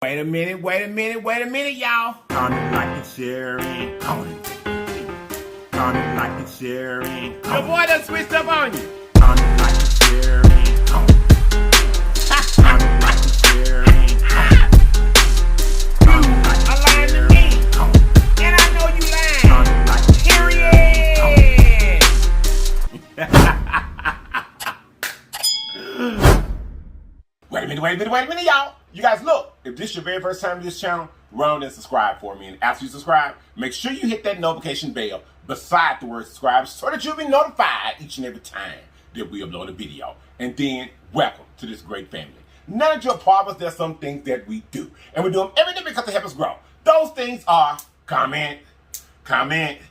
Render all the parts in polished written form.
Wait a minute, y'all. Comment, like, and share, and comment. Comment, like, and share, and comment. Your boy done switched up on you. Comment, like, and share, and comment. Comment, like, and share, and comment. Comment, like, and share, and comment. And I know you lying. Comment, like, and share, and comment. Wait a minute, y'all. You guys, look, if this is your very first time to this channel, run and subscribe for me. And after you subscribe, make sure you hit that notification bell beside the word subscribe so that you'll be notified each and every time that we upload a video. And then, welcome to this great family. None of your problems, there's some things that we do. And we do them every day because they help us grow. Those things are comment, like,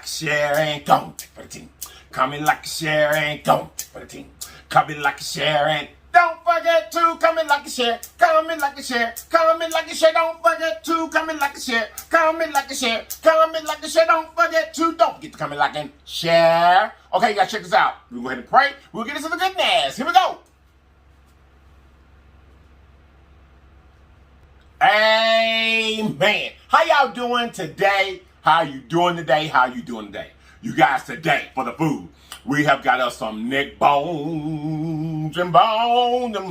share, and comment for the team. Comment, like, share, and comment for the team. Comment, like, share, and don't forget to comment, like, and share. Comment, like, and share. Comment, like, and share. Don't forget to comment, like, and share. Comment, like, and share. Comment, like, and share. Don't forget to comment, like, and share. Okay, you guys, check this out. We'll go ahead and pray. We'll get into the goodness. Here we go. Amen. How y'all doing today? How you doing today? You guys, today for the food, we have got us some neck bones and them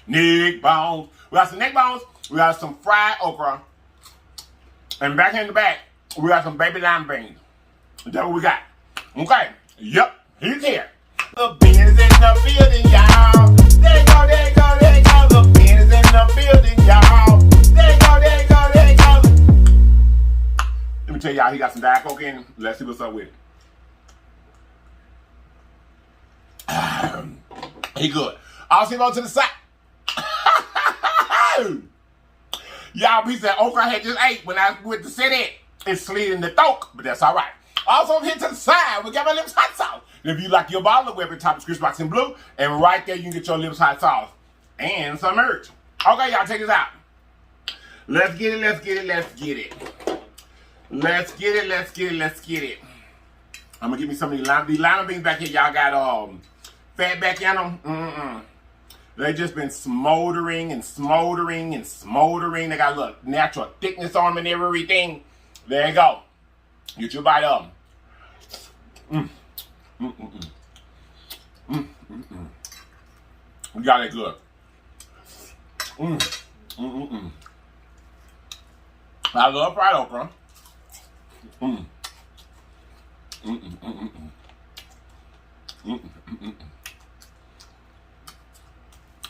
neck bones. We got some neck bones. We got some fried okra. And back in the back, we got some baby lima beans. That's what we got. Okay. Yep. He's here. The beans in the building, y'all. There you go. The beans in the building, y'all. There you go. Let me tell y'all, he got some Diet Coke in him. Let's see what's up with it. He good. I'll see him on to the side. Y'all, piece of okra I had just ate when I went to sit in. It's slid in the throat, but that's all right. Also, I'm here to the side. We got my Lips hot sauce. And if you like your bottle, we have it top of the description box in blue. And right there, you can get your Lips hot sauce. And some merch. Okay, y'all, check this out. Let's get it. I'm gonna give me some of these lima beans back here. Y'all got fat back in them. They just been smoldering. They got a little natural thickness on them and everything. There you go. Get your bite of them. You got it good. I love fried okra.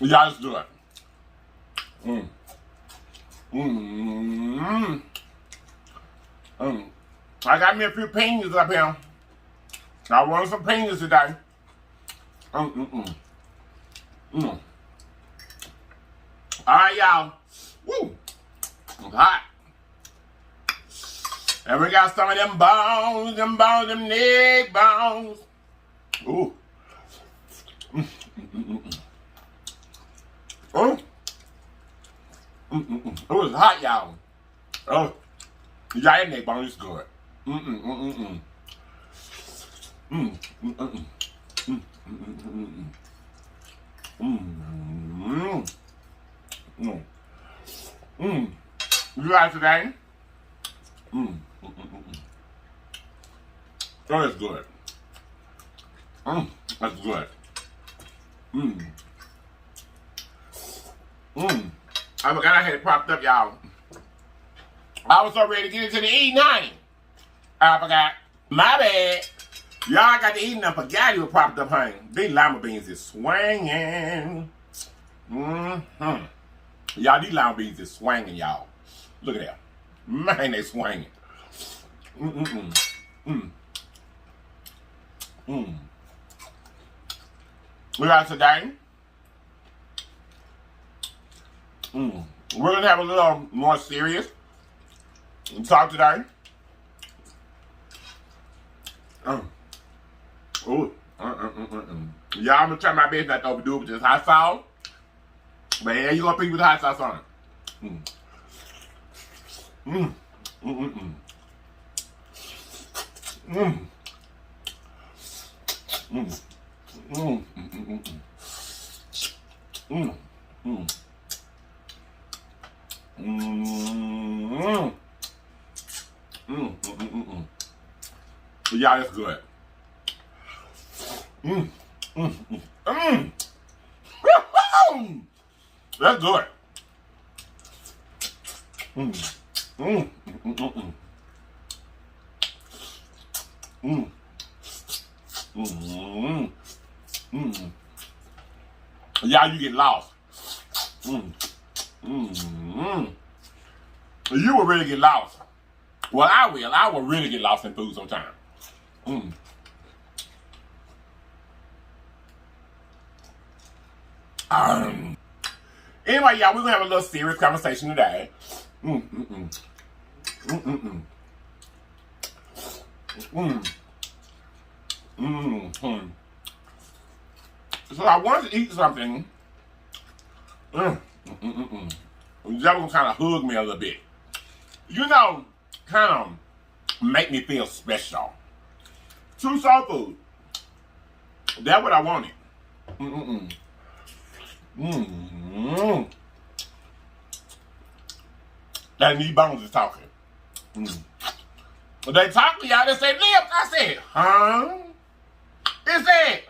Y'all just do it. I got me a few peas up here. I want some peas today. Alright, y'all. Woo! It's hot. And we got some of them bones, them neck bones. Ooh. Oh. Oh, it's hot, y'all. Oh. Y'all, that neck bone is good. You guys today? Oh, that's good. That's good. I forgot I had it propped up, y'all. I was so ready to get into the E90. I forgot. My bad. Y'all got the eating up. Forgot you were propped up, honey. These lima beans is swinging. Y'all, these lima beans is swinging, y'all. Look at that. Man, they swinging. We got today. We're gonna have a little more serious talk today. Ooh. Y'all, I'm gonna try my best not to overdo it with this hot sauce. But yeah, you gonna pick with the hot sauce on it. Mm. Mm. Mm. Mm. Mm. Mm. Mm. Mm. Mm. Yeah, that's good. Mm. Mm. Mm. Mm. That's good. Mm. Mm. Mm. Mm. Mm. Mm. Mm. Y'all, you get lost. Mm. Mm. You will really get lost. Well, I will. I will really get lost in food sometime. Mm. Anyway, y'all, we're gonna have a little serious conversation today. Mm. Mm. Mm. Mm. Mm. Mm. Mm. So I wanted to eat something. That was kind of hug me a little bit. You know, kind of make me feel special. True soul food. That's what I wanted. That knee bones is talking. They talk to y'all, they say, Lips. I said, huh? It said,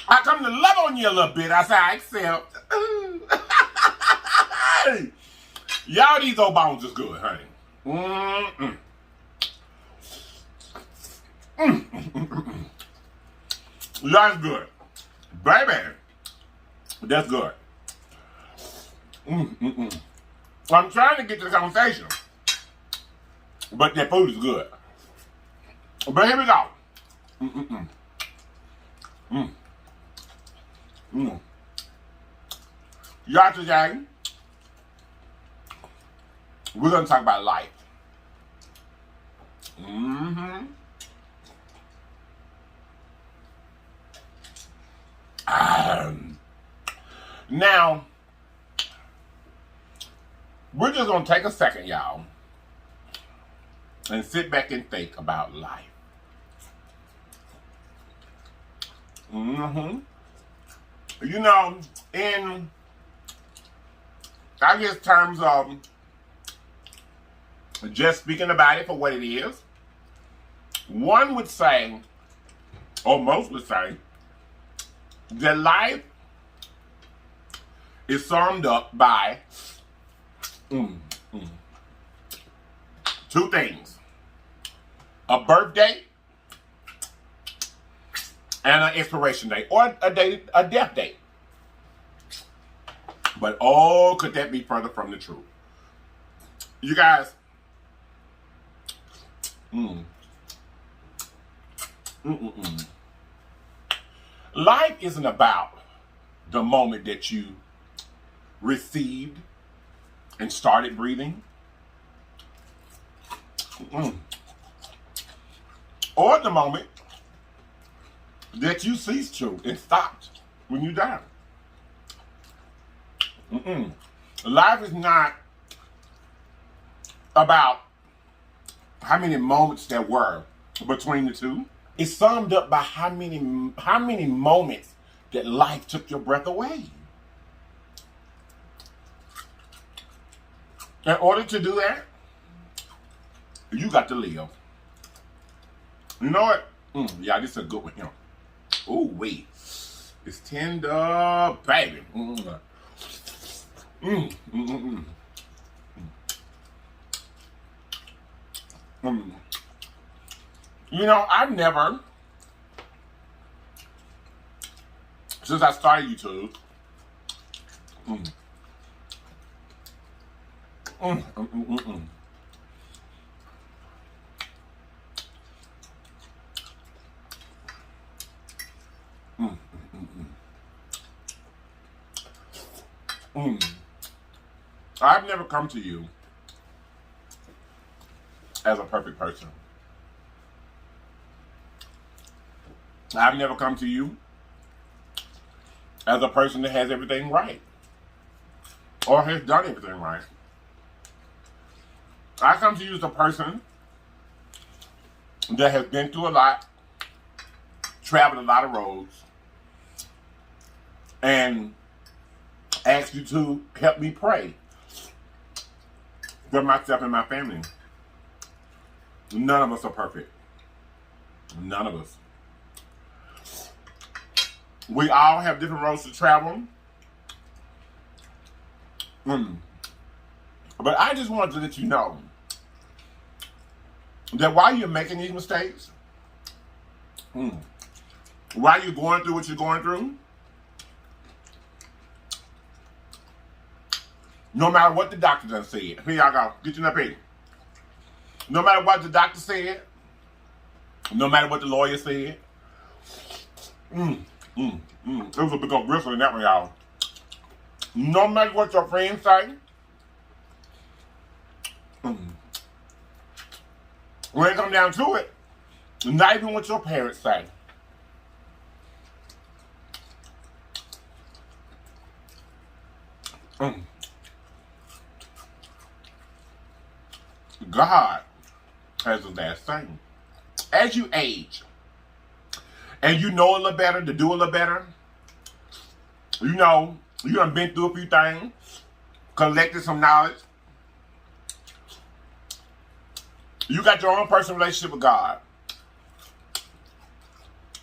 I come to love on you a little bit. I said, I accept. Y'all, these old bones is good, honey. That's good. Baby, that's good. I'm trying to get to the conversation, but that food is good. But here we go. Y'all, today, we're going to talk about life. Now, we're just going to take a second, y'all, and sit back and think about life. You know, in, I guess, terms of just speaking about it for what it is, one would say, or most would say, that life is summed up by two things: a birthday and an expiration date, or a death date. But oh, could that be further from the truth? You guys, life isn't about the moment that you received and started breathing, or the moment that you ceased to and stopped when you died. Life is not about how many moments there were between the two. It's summed up by how many moments that life took your breath away. In order to do that, you got to live. You know what? Yeah, this is a good one here. Oh, wait. It's tender, baby. You know, I've never, since I started YouTube, I've never come to you as a perfect person. I've never come to you as a person that has everything right or has done everything right. I come to you as a person that has been through a lot, traveled a lot of roads, and ask you to help me pray for myself and my family. None of us are perfect. None of us. We all have different roads to travel. But I just wanted to let you know that while you're making these mistakes, while you're going through what you're going through, no matter what the doctor done said, here y'all go, get you in that pig. No matter what the doctor said, no matter what the lawyer said, it was a big old gristle in that one, y'all. No matter what your friends say, when it comes down to it, not even what your parents say. God has the last thing. As you age, and you know a little better, to do a little better, you know, you done been through a few things, collected some knowledge. You got your own personal relationship with God.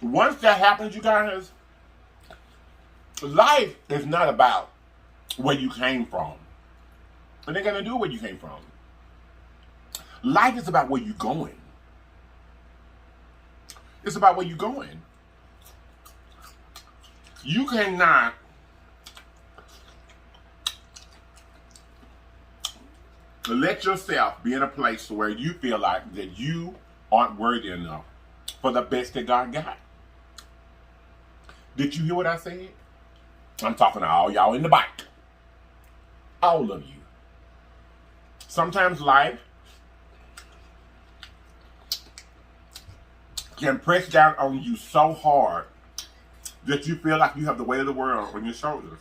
Once that happens, you guys, life is not about where you came from. It ain't gonna do where you came from. Life is about where you're going. It's about where you're going. You cannot let yourself be in a place where you feel like that you aren't worthy enough for the best that God got. Did you hear what I said? I'm talking to all y'all in the bike. All of you. Sometimes life can press down on you so hard that you feel like you have the weight of the world on your shoulders.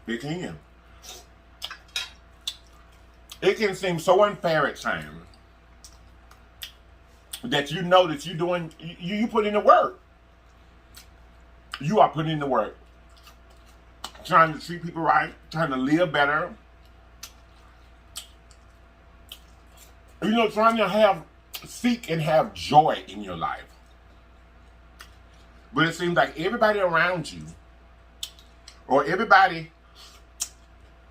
It can. It can seem so unfair at times that you know that you're doing, you put in the work. You are putting in the work. Trying to treat people right, trying to live better. You know, trying to seek and have joy in your life. But it seems like everybody around you, or everybody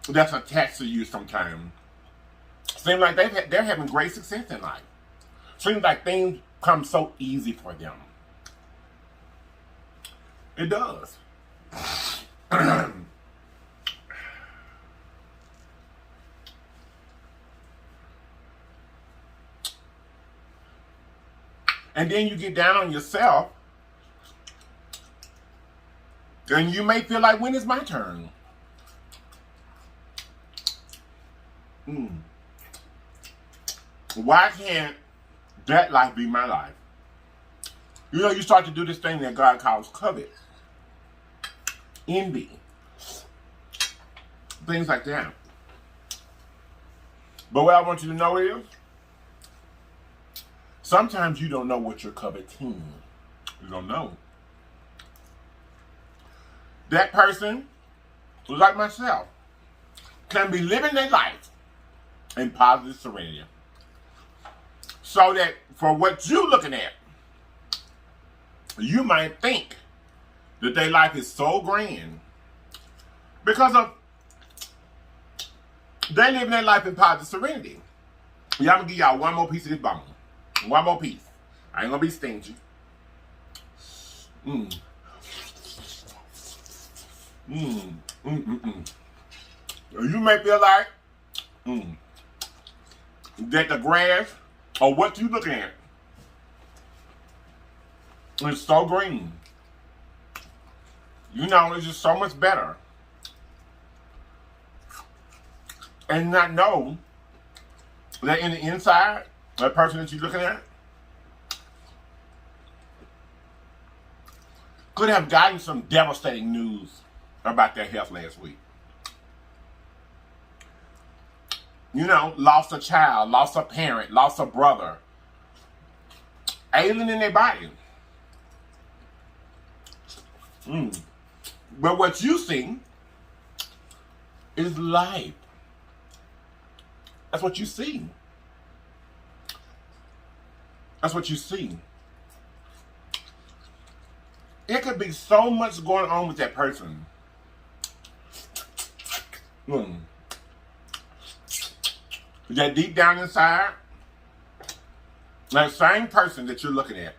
that's attached to you sometimes, seems like they're having great success in life. Seems like things come so easy for them. It does. And then you get down on yourself, and you may feel like, when is my turn? Why can't that life be my life? You know, you start to do this thing that God calls covet, envy, things like that. But what I want you to know is, sometimes you don't know what you're coveting. You don't know. That person, like myself, can be living their life in positive serenity. So that for what you're looking at, you might think that their life is so grand because of they live their life in positive serenity. Yeah, I'm gonna give y'all one more piece of this bone. One more piece. I ain't gonna be stingy. You may feel like that the grass or what you looking at is so green. You know, it's just so much better. And not know that in the inside, that person that you're looking at, could have gotten some devastating news about their health last week. You know, lost a child, lost a parent, lost a brother, ailing in their body. But what you see is life. That's what you see. That's what you see. It could be so much going on with that person. That deep down inside, that same person that you're looking at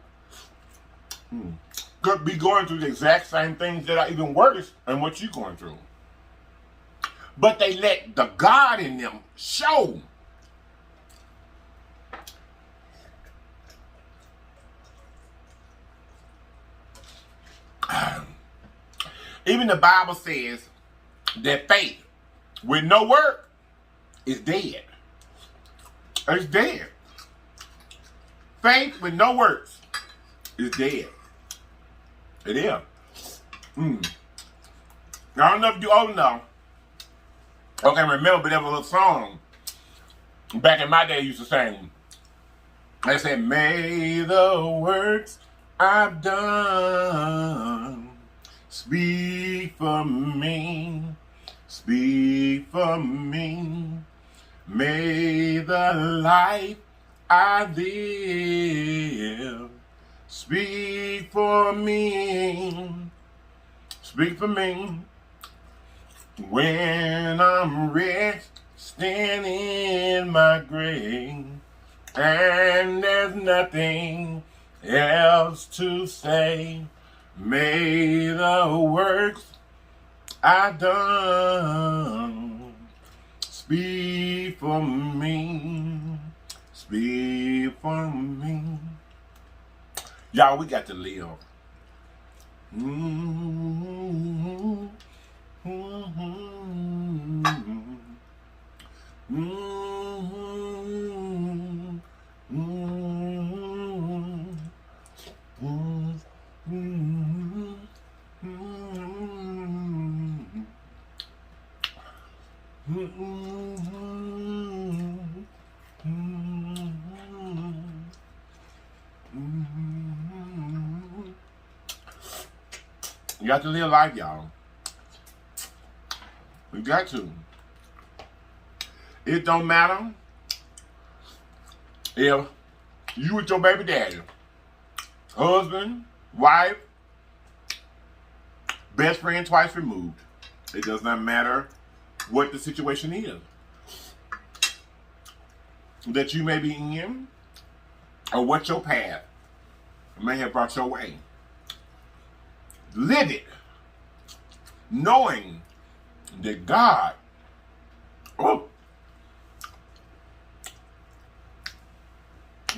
could be going through the exact same things that are even worse than what you're going through. But they let the God in them show. Even the Bible says that faith with no work is dead. It's dead. Faith with no works is dead. It is. I don't know if you old enough. Okay, remember, but there was a little song back in my day used to sing. They said, may the works I've done speak for me, speak for me. May the life I live speak for me, speak for me. When I'm resting in my grave and there's nothing else to say, may the works I've done speak for me, speak for me. Y'all, we got to live. You got to live life, y'all. You got to. It don't matter if you with your baby daddy, husband, wife, best friend twice removed. It does not matter what the situation is that you may be in or what your path may have brought your way. Live it, knowing that God,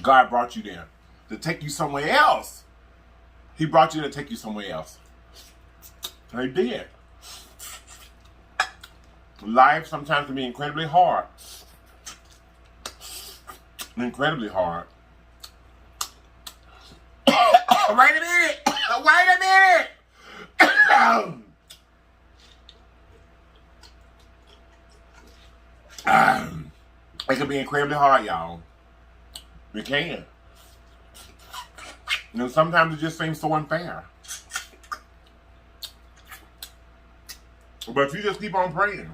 God brought you there to take you somewhere else. He brought you to take you somewhere else. He did. Life sometimes can be incredibly hard. Incredibly hard. Wait a minute! Wait a minute! It can be incredibly hard, y'all. It can. You know, sometimes it just seems so unfair. But if you just keep on praying,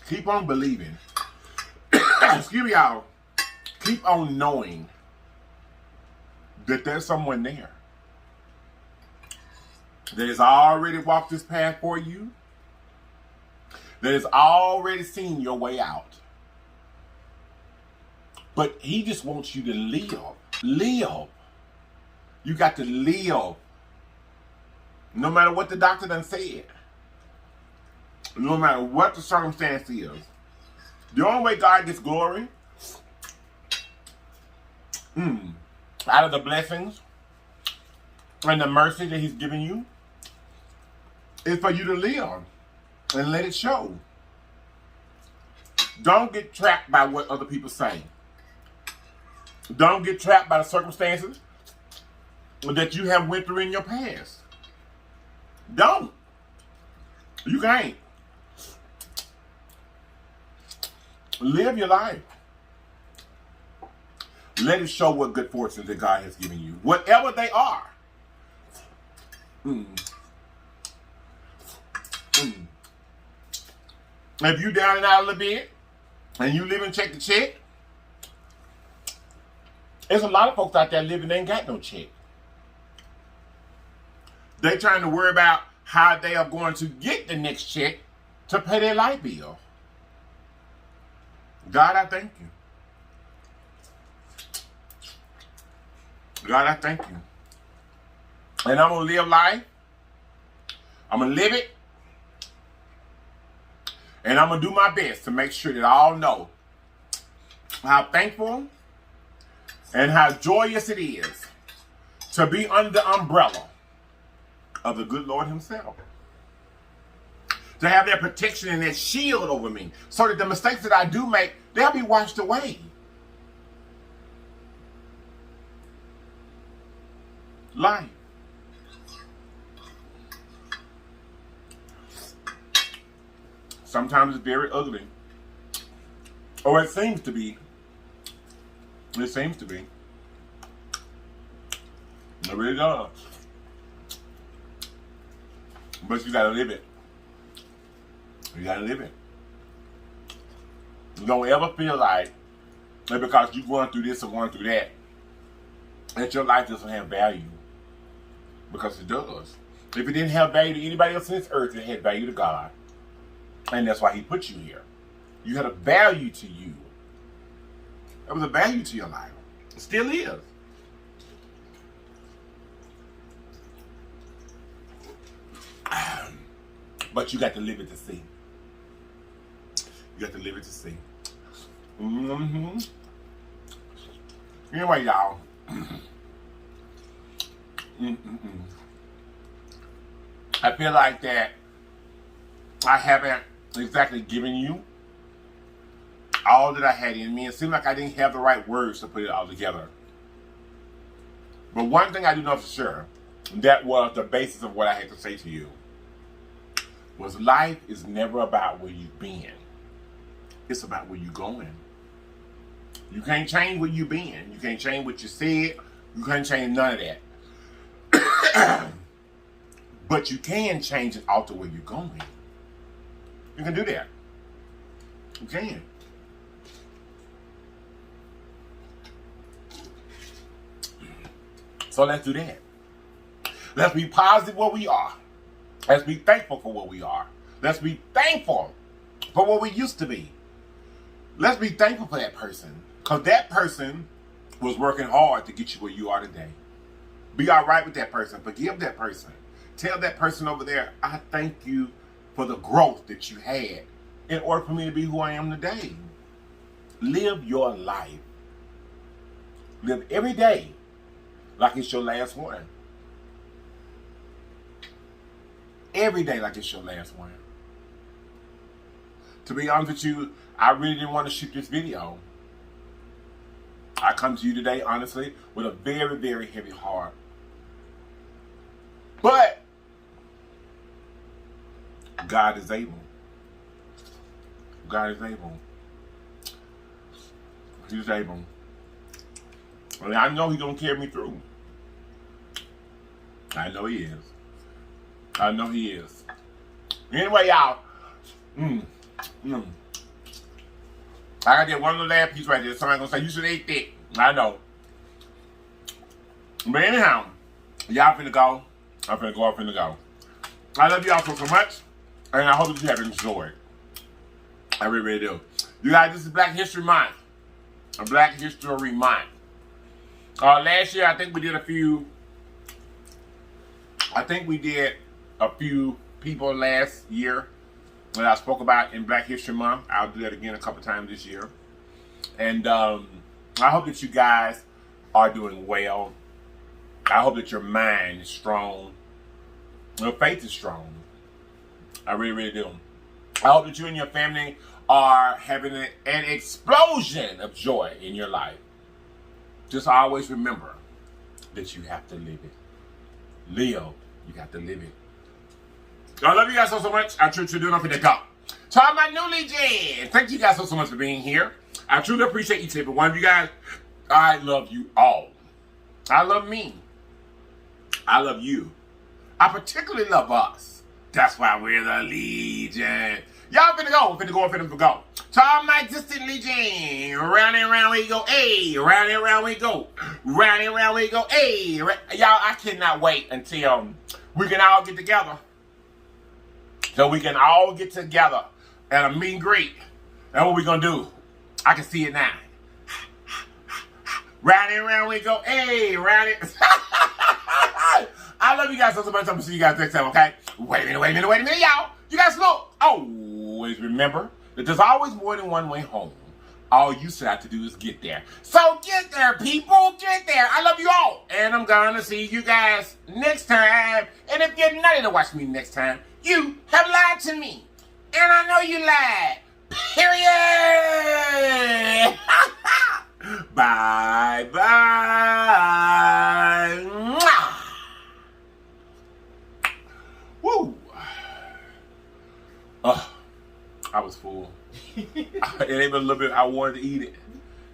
keep on believing, excuse me, y'all, keep on knowing that there's someone there that has already walked this path for you, that has already seen your way out. But he just wants you to live. Live. You got to live. No matter what the doctor done said. No matter what the circumstance is. The only way God gets glory out of the blessings and the mercy that he's given you is for you to live and let it show. Don't get trapped by what other people say. Don't get trapped by the circumstances that you have went through in your past. Don't. You can't. Live your life. Let it show what good fortunes that God has given you. Whatever they are. If you down and out a little bit, and you living check to check, there's a lot of folks out there living, they ain't got no check. They trying to worry about how they are going to get the next check to pay their light bill. God, I thank you. God, I thank you. And I'm going to live life. I'm going to live it. And I'm going to do my best to make sure that all know how thankful and how joyous it is to be under the umbrella of the good Lord himself. To have that protection and that shield over me so that the mistakes that I do make, they'll be washed away. Life. Sometimes it's very ugly. Or it seems to be. It seems to be. It really does. But you gotta live it. You gotta live it. You don't ever feel like that because you're going through this or going through that your life doesn't have value. Because it does. If it didn't have value to anybody else on this earth, it had value to God. And that's why he put you here. You had a value to you. There was a value to your life. It still is. But you got to live it to see. You got to live it to see. Anyway, y'all. I feel like that I haven't exactly given you all that I had in me. It seemed like I didn't have the right words to put it all together. But one thing I do know for sure, that was the basis of what I had to say to you, was life is never about where you've been. It's about where you're going. You can't change where you've been. You can't change what you said. You can't change none of that. But you can change and alter where you're going. You can do that. You can. So let's do that. Let's be positive where we are. Let's be thankful for what we are. Let's be thankful for what we used to be. Let's be thankful for that person. Because that person was working hard to get you where you are today. Be all right with that person. Forgive that person. Tell that person over there, I thank you for the growth that you had in order for me to be who I am today. Live your life. Live every day like it's your last one. Every day like it's your last one. To be honest with you, I really didn't want to shoot this video. I come to you today, honestly, with a very, very heavy heart. But God is able. God is able. He's able. I mean, I know he's going to carry me through. I know he is. I know he is. Anyway, y'all. I got that one little last piece right there. Somebody going to say, you should eat that. I know. But anyhow, y'all finna go. I'm finna go. I love y'all so much. And I hope that you have enjoyed. I really, really do. You guys, this is Black History Month. A Black History Month. Last year, I think we did a few people last year that I spoke about in Black History Month. I'll do that again a couple times this year. And I hope that you guys are doing well. I hope that your mind is strong. Your faith is strong. I really, really do. I hope that you and your family are having an explosion of joy in your life. Just always remember that you have to live it. Live, you got to live it. I love you guys so much. I truly do not forget to go. To all my new legions, thank you guys so much for being here. I truly appreciate each and every one of you guys. I love you all. I love me. I love you. I particularly love us. That's why we're the legion. Y'all finna go. Finna go. To all my existing legion. Round and round we go. Hey, round and round we go. Round and round we go. Hey, y'all, I cannot wait until we can all get together. So we can all get together at a meet and greet. That's what we're gonna do. I can see it now. Round and round we go. Hey, round it. I love you guys so much. I'm gonna see you guys next time, okay? Wait a minute, y'all. You guys look. Always remember that there's always more than one way home. All you still have to do is get there. So get there, people. Get there. I love you all. And I'm gonna see you guys next time. And if you're not gonna watch me next time, you have lied to me. And I know you lied. Period. Bye-bye. Woo. I was full. It ain't been a little bit. I wanted to eat it.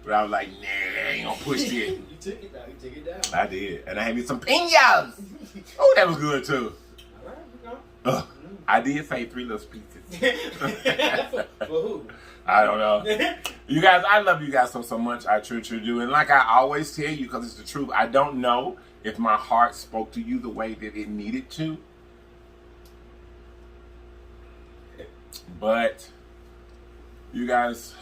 But I was like, nah, I ain't gonna push it. You took it down. You took it down. I did. And I had me some piñas. Oh, that was good too. All right, I did say 3 little pieces. For who? I don't know. You guys, I love you guys so much. I truly do. And like I always tell you, because it's the truth, I don't know if my heart spoke to you the way that it needed to. But you guys,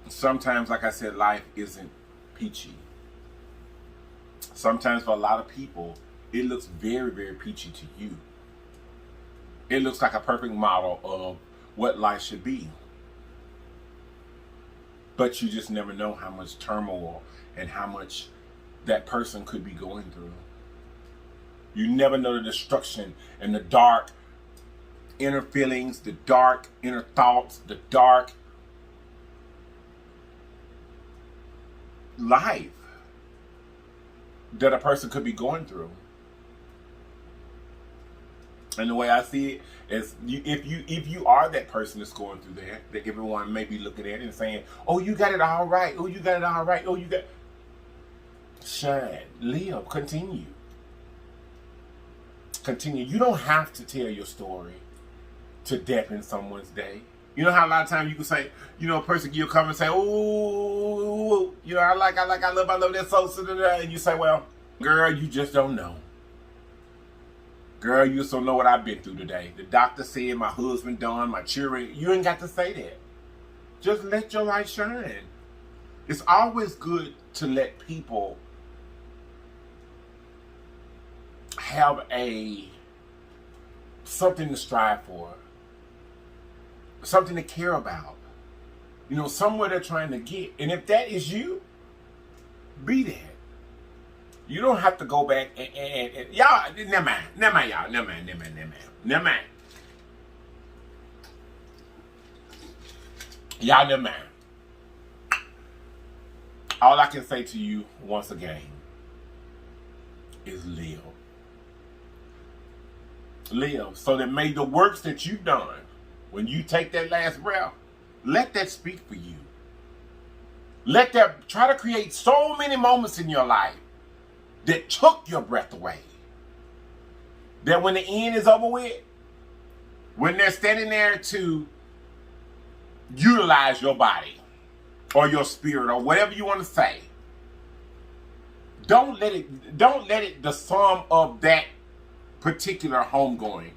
sometimes, like I said, life isn't peachy. Sometimes for a lot of people, it looks very, very peachy to you. It looks like a perfect model of what life should be. But you just never know how much turmoil and how much that person could be going through. You never know the destruction and the dark inner feelings, the dark inner thoughts, the dark life that a person could be going through. And the way I see it is, if you are that person that's going through that everyone may be looking at it and saying, "Oh, you got it all right. Oh, you got it all right. Oh, you got." Shine, live, continue. Continue. You don't have to tell your story to deafen someone's day. You know how a lot of times you can say, you know, a person you'll come and say, "Oh, you know, I love that soul," and you say, "Well, girl, you just don't know. Girl, you just don't know what I've been through today. The doctor said my husband done, my children." You ain't got to say that. Just let your light shine. It's always good to let people have something to strive for. Something to care about. You know, somewhere they're trying to get. And if that is you, be that. You don't have to go back and y'all, never mind, y'all. Never mind. Y'all, never mind. All I can say to you once again is live. Live so that may the works that you've done, when you take that last breath, let that speak for you. Let that try to create so many moments in your life that took your breath away. That when the end is over with, when they're standing there to utilize your body or your spirit or whatever you want to say, don't let it the sum of that particular homegoing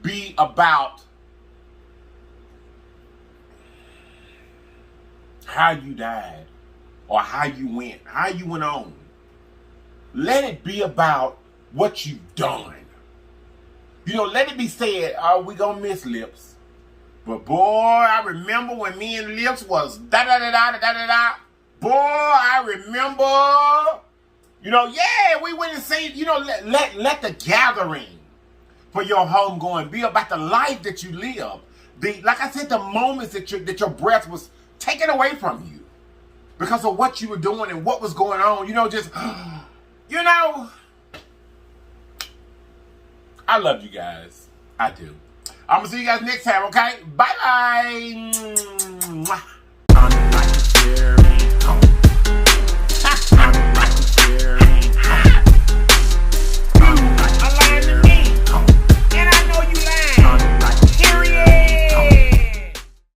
be about how you died or how you went on. Let it be about what you've done. You know, let it be said, "Oh, we gonna miss Lips. But boy, I remember when me and Lips was da-da-da-da-da-da-da. Boy, I remember, you know, yeah, we went and seen, you know, let the gathering for your homegoing be about the life that you live. Like I said, the moments that your breath was taken away from you because of what you were doing and what was going on. You know, just... You know, I I love you guys. I do. I'm going to see you guys next time, okay? Bye-bye.